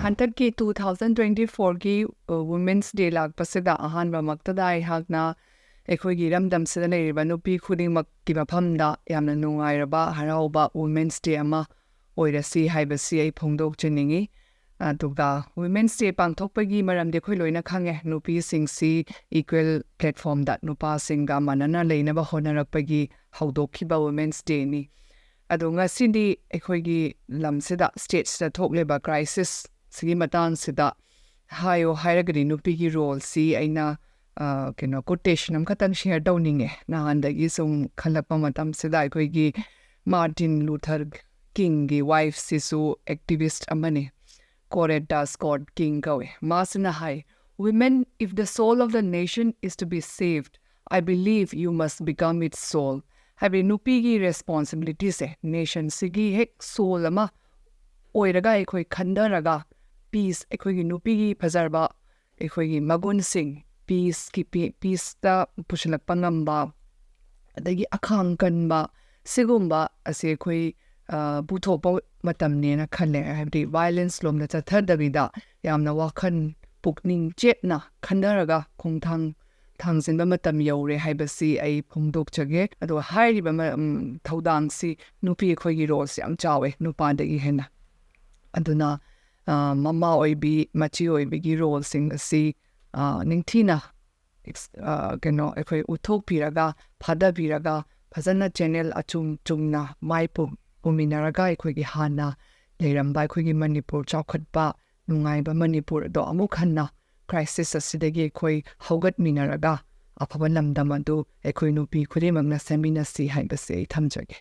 Hantaki 2024 ki Women's Day lakpasida ahanba maktada aihakna eikhoi gi lamdam sida leiriba nupi khudingmakki mafamda yamna nungairaba harauba Women's Day ama oirasi haibasi ai phongdokjaningi aduga Women's Day pangthokpagi maramde khoi loina khange nupi singsi equal platform da nupa singa manana leinaba honarakpagi haudokhiba Women's Day ni adunga sindi eikhoi lamsida states da thokleba crisis sigi matang sida hayo hairagadi nupi gi role si aina quotation am khatang share downinge na handagi sum khalapa matam sida eikhoi gi Martin Luther King gi wife sisu activist amani Coretta Scott King kawe masna hai women, if the soul of the nation is to be saved, I believe you must become its soul. Have nupi gi responsibility se nation sigi hek soul ama oiraga eikhoi khandaraga peace eikhoi gi nupi gi phazarba eikhoi gi magun sing peace ki peace ta pushilak pangamba adagi akhang kanba sigumba ase eikhoi buthopa matamne na khalle habdi violence lomna chathadabida yamna wakhan pukning chetna khandaraga khongthang thangsinba matam yaure haibasi ai phongdokjage ado hairiba thodang si nupi eikhoi gi role yam chawe nupa dagi hena aduna mama oibi machi oibi gi role sing asi ningthina eikhoi uthokpiraga phadabiraga phajana channel achum chumna maipu puminaraga eikhoi gi hana leiramba eikhoi gi Manipur chawkhatpa nungaiba Manipur do amuk hanna crisis asidagi eikhoi haugat minaraga afaba lamdam adu eikhoi nupi khudingmakna seminnasi haibase thamjage